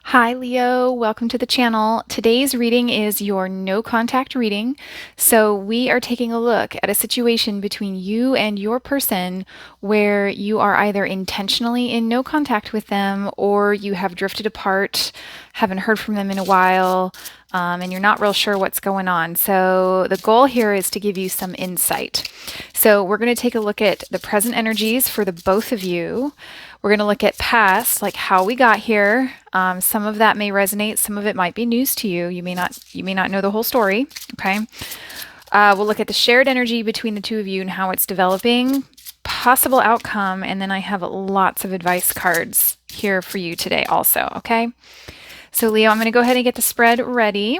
Hi Leo, welcome to the channel. Today's reading is your no contact reading. So we are taking a look at a situation between you and your person where you are either intentionally in no contact with them or you have drifted apart, haven't heard from them in a while, and you're not real sure what's going on. So the goal here is to give you some insight. So we're going to take a look at the present energies for the both of you. We're going to look at past, like how we got here. Some of that may resonate, some of it might be news to you. You may not know the whole story. Okay. We'll look at the shared energy between the two of you and how it's developing, possible outcome, and then I have lots of advice cards here for you today also. Okay. So Leo, I'm going to go ahead and get the spread ready.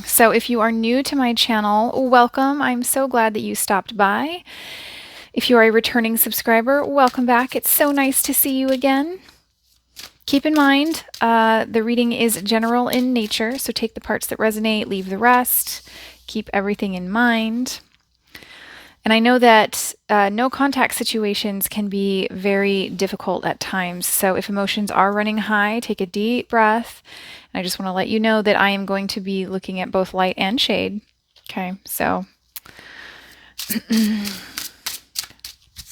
So if you are new to my channel, welcome. I'm so glad that you stopped by. If you are a returning subscriber, welcome back. It's so nice to see you again. Keep in mind, the reading is general in nature, so take the parts that resonate, leave the rest. Keep everything in mind. And I know that no contact situations can be very difficult at times. So if emotions are running high, take a deep breath. And I just want to let you know that I am going to be looking at both light and shade. Okay, so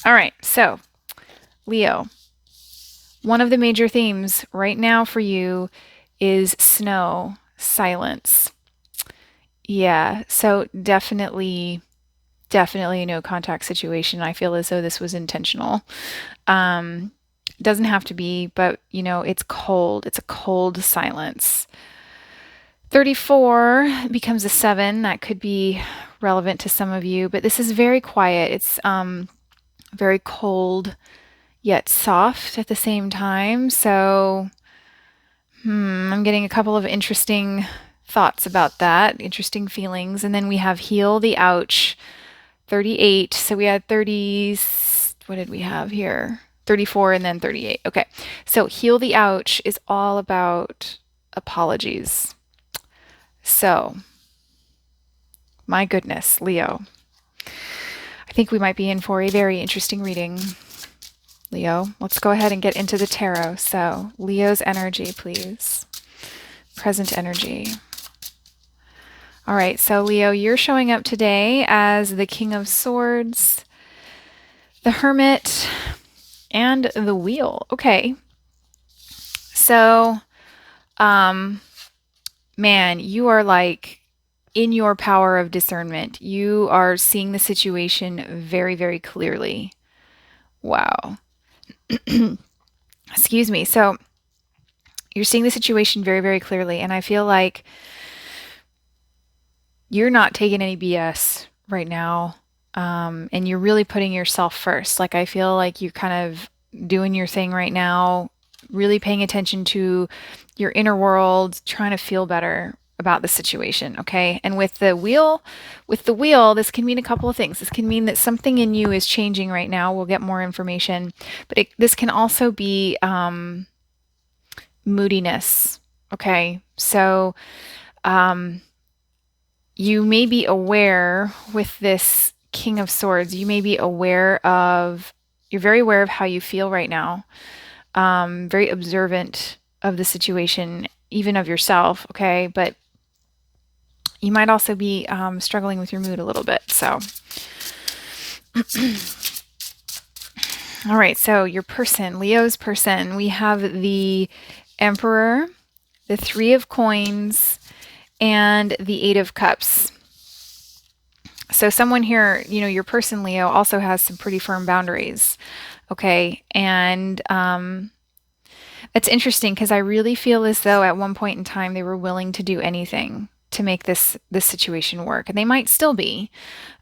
all right, so Leo, one of the major themes right now for you is snow, silence. Yeah, so definitely a no contact situation. I feel as though this was intentional. Um, doesn't have to be, but it's cold. It's a cold silence. 34 becomes a 7. That could be relevant to some of you, but this is very quiet. It's very cold yet soft at the same time. So, I'm getting a couple of interesting thoughts about that, interesting feelings. And then we have heal the ouch, 38. So we had 30, what did we have here? 34 and then 38. Okay. So heal the ouch is all about apologies. So, my goodness, Leo, I think we might be in for a very interesting reading. Leo, let's go ahead and get into the tarot. So, Leo's energy, please. Present energy. All right, so Leo, you're showing up today as the King of Swords, the Hermit, and the Wheel. Okay. So, man, you are like in your power of discernment. You are seeing the situation very, very clearly. Wow. Excuse me. So, you're seeing the situation very, very clearly, and I feel like you're not taking any BS right now. And you're really putting yourself first. Like, I feel like you're kind of doing your thing right now, really paying attention to your inner world, trying to feel better about the situation. Okay. And with the wheel, this can mean a couple of things. This can mean that something in you is changing right now. We'll get more information, but this can also be moodiness. Okay. So, you may be aware with this King of Swords, you're very aware of how you feel right now, very observant of the situation, even of yourself, okay? But you might also be struggling with your mood a little bit, so. All right, so your person, Leo's person, we have the Emperor, the Three of Coins, and the Eight of Cups. So someone here, your person, Leo, also has some pretty firm boundaries. Okay. And it's interesting because I really feel as though at one point in time they were willing to do anything to make this situation work. And they might still be.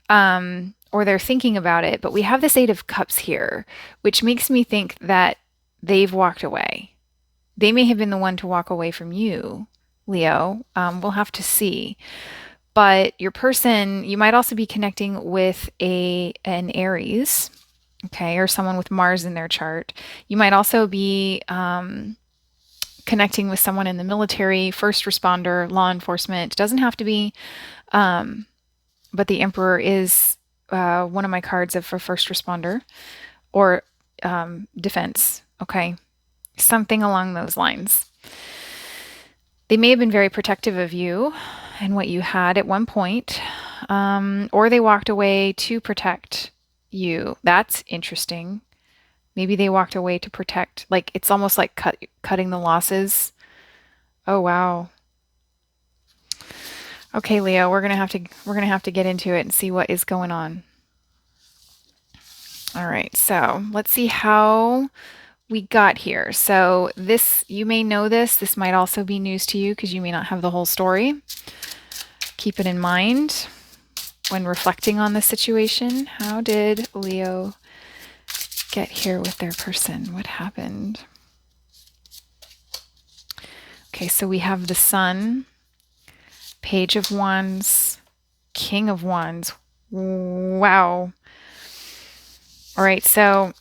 Or they're thinking about it. But we have this Eight of Cups here, which makes me think that they've walked away. They may have been the one to walk away from you, Leo. We'll have to see. But your person, you might also be connecting with an Aries, okay, or someone with Mars in their chart. You might also be connecting with someone in the military, first responder, law enforcement. It doesn't have to be, but the Emperor is one of my cards for first responder or defense, okay, something along those lines. They may have been very protective of you and what you had at one point, or they walked away to protect you. That's interesting. Maybe they walked away to protect, like it's almost like cutting the losses. Oh wow. Okay, Leo, we're gonna have to get into it and see what is going on. All right, so let's see how we got here. So this, you may know this. This might also be news to you because you may not have the whole story. Keep it in mind when reflecting on the situation. How did Leo get here with their person? What happened? Okay, so we have the Sun, Page of Wands, King of Wands. Wow. All right, so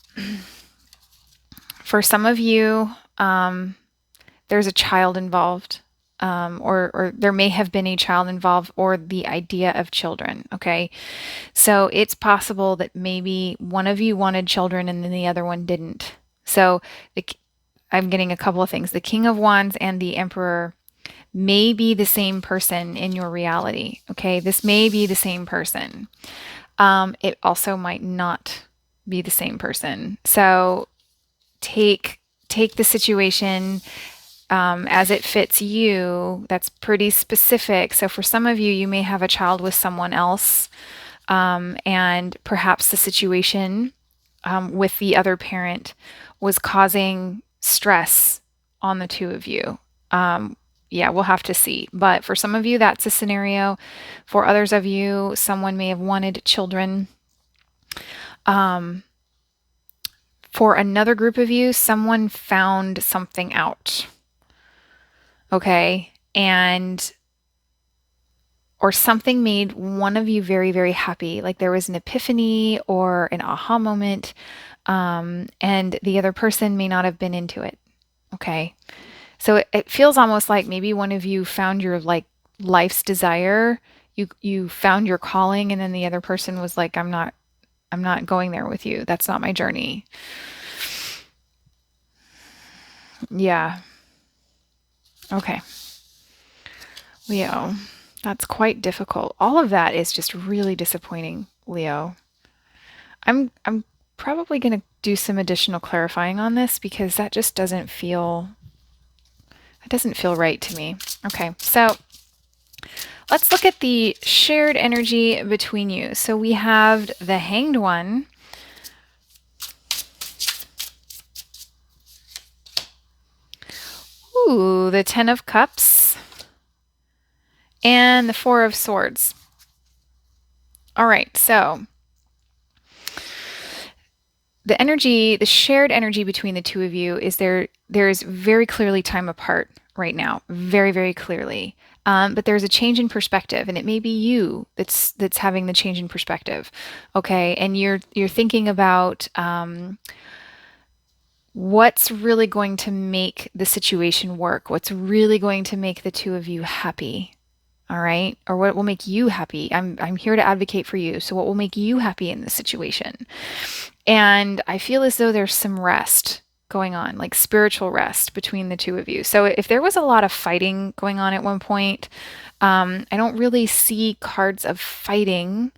for some of you, there's a child involved, or there may have been a child involved, or the idea of children. Okay, so it's possible that maybe one of you wanted children and then the other one didn't. So I'm getting a couple of things. The King of Wands and the Emperor may be the same person in your reality. Okay, this may be the same person. It also might not be the same person. So take the situation as it fits you. That's pretty specific. So for some of you, you may have a child with someone else, and perhaps the situation with the other parent was causing stress on the two of you. Yeah, we'll have to see. But for some of you, that's a scenario. For others of you, someone may have wanted children. For another group of you, someone found something out. Okay. And, or something made one of you very, very happy. Like there was an epiphany or an aha moment. And the other person may not have been into it. Okay. So it feels almost like maybe one of you found your like life's desire. You found your calling, and then the other person was like, I'm not going there with you. That's not my journey. Yeah. Okay. Leo, that's quite difficult. All of that is just really disappointing, Leo. I'm probably going to do some additional clarifying on this because that just doesn't feel right to me. Okay. So, let's look at the shared energy between you. So we have the Hanged One. Ooh, the Ten of Cups. And the Four of Swords. All right, so the energy, the shared energy between the two of you is there's very clearly time apart right now, very, very clearly. But there's a change in perspective, and it may be you that's having the change in perspective. Okay, and you're thinking about what's really going to make the situation work, what's really going to make the two of you happy. All right, or what will make you happy. I'm here to advocate for you. So what will make you happy in this situation? And I feel as though there's some rest going on, like spiritual rest between the two of you. So if there was a lot of fighting going on at one point, I don't really see cards of fighting.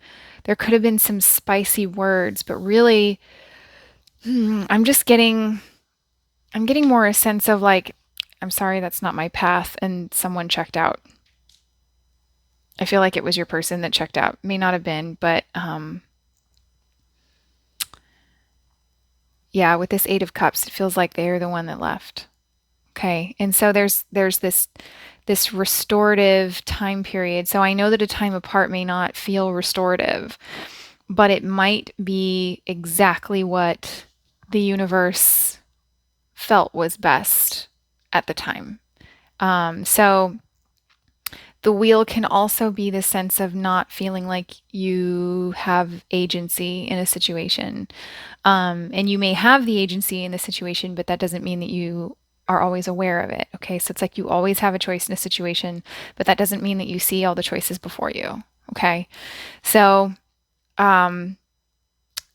There could have been some spicy words, but really, I'm getting more a sense of like, I'm sorry, that's not my path, and someone checked out. I feel like it was your person that checked out. May not have been, but yeah, with this Eight of Cups, it feels like they're the one that left. Okay, and so there's this restorative time period. So I know that a time apart may not feel restorative, but it might be exactly what the universe felt was best at the time. So the wheel can also be the sense of not feeling like you have agency in a situation. And you may have the agency in the situation, but that doesn't mean that you are always aware of it. Okay, so it's like you always have a choice in a situation, but that doesn't mean that you see all the choices before you. Okay, so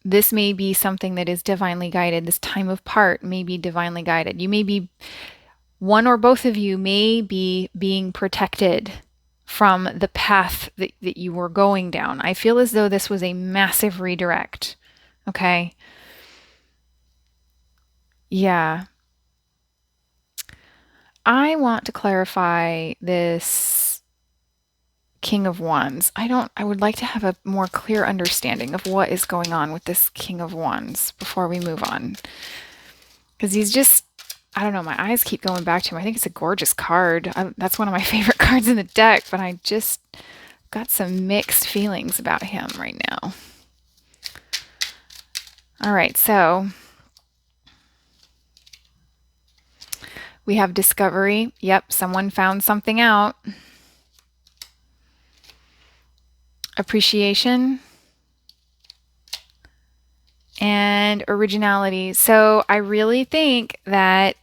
this may be something that is divinely guided. This time of part may be divinely guided. You may be one or both of you may be being protected from the path that you were going down. I feel as though this was a massive redirect. Okay. Yeah. I want to clarify this King of Wands. I would like to have a more clear understanding of what is going on with this King of Wands before we move on. Because he's just, I don't know, my eyes keep going back to him. I think it's a gorgeous card. That's one of my favorite cards in the deck, but I just got some mixed feelings about him right now. All right, so we have discovery. Yep, someone found something out. Appreciation. And originality. So I really think that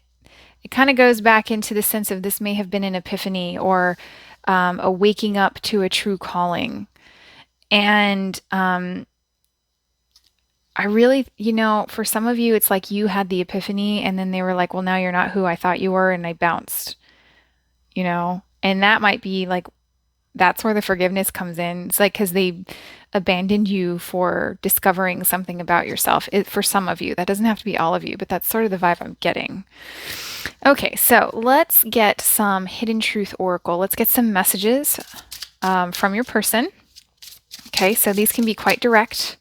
it kind of goes back into the sense of this may have been an epiphany or a waking up to a true calling. And I really, for some of you, it's like you had the epiphany and then they were like, well, now you're not who I thought you were. And I bounced, and that might be like, that's where the forgiveness comes in. It's like because they abandoned you for discovering something about yourself. For some of you, that doesn't have to be all of you, but that's sort of the vibe I'm getting. Okay, so let's get some Hidden Truth Oracle. Let's get some messages from your person. Okay, so these can be quite direct.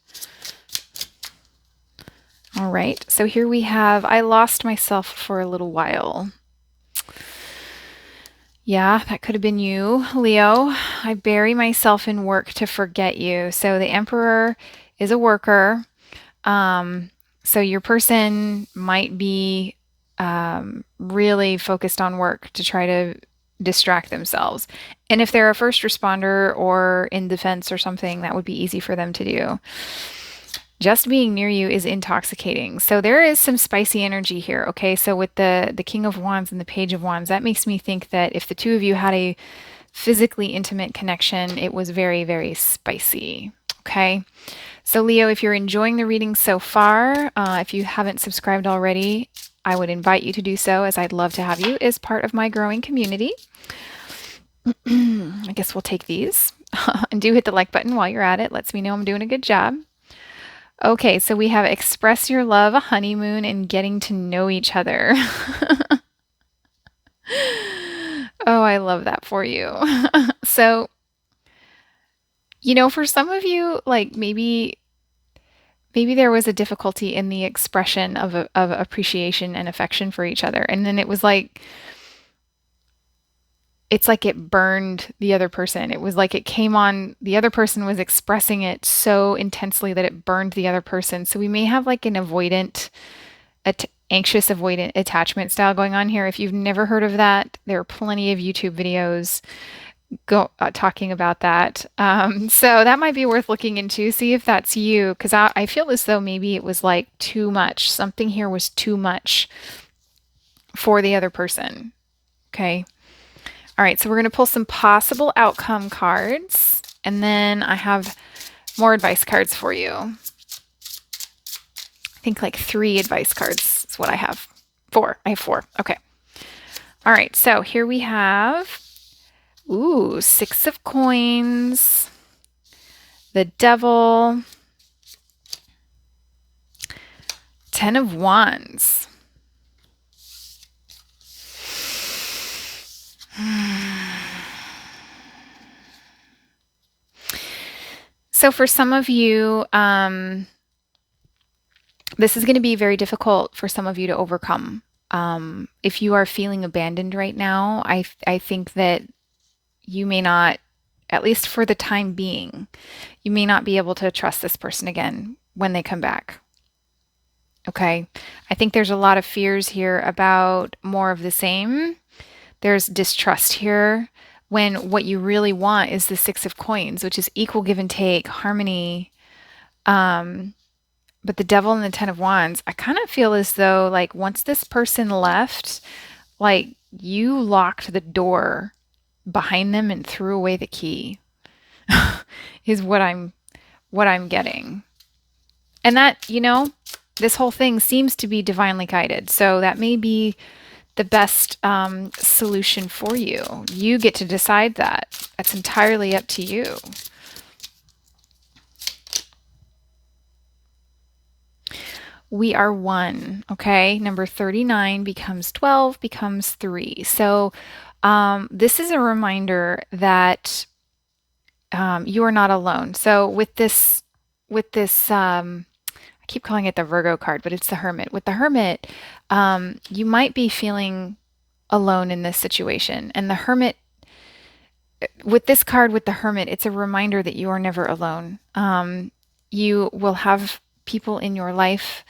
All right, so here we have, I lost myself for a little while. Yeah, that could have been you, Leo. I bury myself in work to forget you. So the Emperor is a worker. So your person might be really focused on work to try to distract themselves. And if they're a first responder or in defense or something, that would be easy for them to do. Just being near you is intoxicating. So there is some spicy energy here, okay? So with the King of Wands and the Page of Wands, that makes me think that if the two of you had a physically intimate connection, it was very, very spicy, okay? So Leo, if you're enjoying the reading so far, if you haven't subscribed already, I would invite you to do so, as I'd love to have you as part of my growing community. I guess we'll take these. And do hit the like button while you're at it. Lets me know I'm doing a good job. Okay, so we have express your love, a honeymoon, and getting to know each other. Oh, I love that for you. So, for some of you, like maybe there was a difficulty in the expression of appreciation and affection for each other. And then it was like, it's like it burned the other person. It was like it came on, the other person was expressing it so intensely that it burned the other person. So we may have like an anxious avoidant attachment style going on here. If you've never heard of that, there are plenty of YouTube videos talking about that. So that might be worth looking into. See if that's you, because I feel as though maybe it was like too much. Something here was too much for the other person. Okay. All right, so we're going to pull some possible outcome cards, and then I have more advice cards for you. I think like 3 advice cards is what I have. 4. I have 4. Okay. All right, so here we have, 6 of coins, the Devil, 10 of wands. So for some of you, this is going to be very difficult for some of you to overcome. If you are feeling abandoned right now, I think that you may not, at least for the time being, you may not be able to trust this person again when they come back. Okay? I think there's a lot of fears here about more of the same. There's distrust here when what you really want is the 6 of coins, which is equal give and take, harmony. But the Devil and the 10 of wands, I kind of feel as though like once this person left, like you locked the door behind them and threw away the key is what I'm getting. And that, this whole thing seems to be divinely guided. So that may be the best solution for you. You get to decide that. That's entirely up to you. We are one, okay? Number 39 becomes 12, becomes 3. So this is a reminder that you are not alone. So with this, I keep calling it the Virgo card, but it's the Hermit. With the Hermit, you might be feeling alone in this situation. And the Hermit, with this card, with the Hermit, it's a reminder that you are never alone. You will have people in your life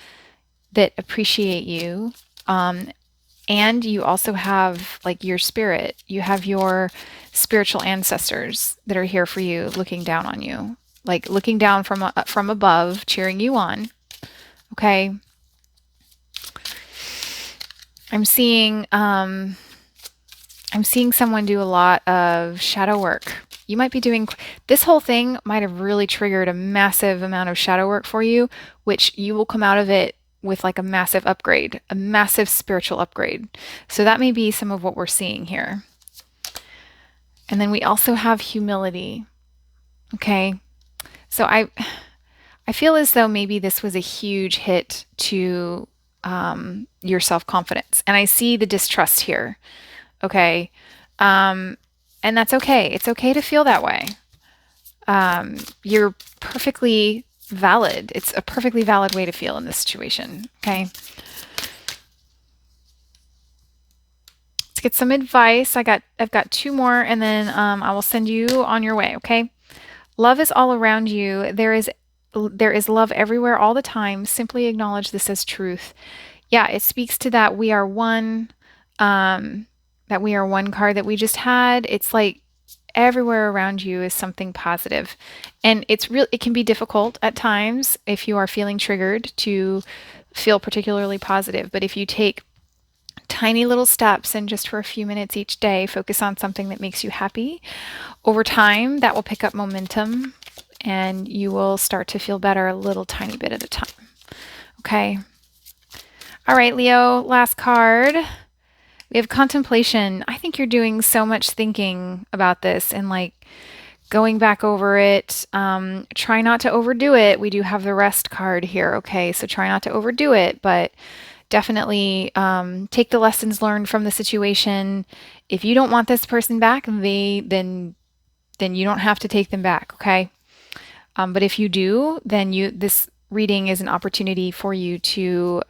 that appreciate you. And you also have like your spirit. You have your spiritual ancestors that are here for you, looking down on you, like looking down from above, cheering you on. Okay. I'm seeing someone do a lot of shadow work. You might be doing this whole thing might have really triggered a massive amount of shadow work for you, which you will come out of it with like a massive upgrade, a massive spiritual upgrade. So that may be some of what we're seeing here. And then we also have humility. Okay. So I feel as though maybe this was a huge hit to your self-confidence. And I see the distrust here. Okay. And that's okay. It's okay to feel that way. You're perfectly valid. It's a perfectly valid way to feel in this situation. Okay. Let's get some advice. I've got 2 more, and then I will send you on your way. Okay. Love is all around you. There is love everywhere all the time. Simply acknowledge this as truth. Yeah, it speaks to that we are one, that we are one card that we just had. It's like everywhere around you is something positive. And it can be difficult at times if you are feeling triggered to feel particularly positive. But if you take tiny little steps and just for a few minutes each day, focus on something that makes you happy, over time, that will pick up momentum and you will start to feel better a little tiny bit at a time. Okay. All right, Leo, last card. We have contemplation. I think you're doing so much thinking about this and like going back over it. Try not to overdo it. We do have the rest card here. Okay, so try not to overdo it, but definitely take the lessons learned from the situation. If you don't want this person back, then you don't have to take them back. Okay, but if you do, then this reading is an opportunity for you to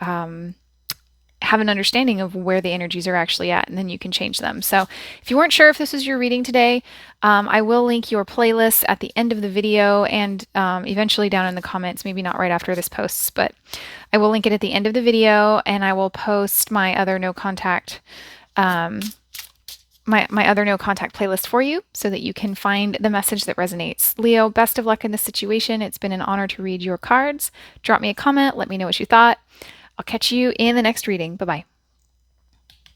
have an understanding of where the energies are actually at, and then you can change them. So if you weren't sure if this was your reading today, I will link your playlist at the end of the video and eventually down in the comments, maybe not right after this posts, but I will link it at the end of the video, and I will post my other no contact my other no contact playlist for you so that you can find the message that resonates. Leo, best of luck in this situation. It's been an honor to read your cards. Drop me a comment. Let me know what you thought. I'll catch you in the next reading. Bye-bye.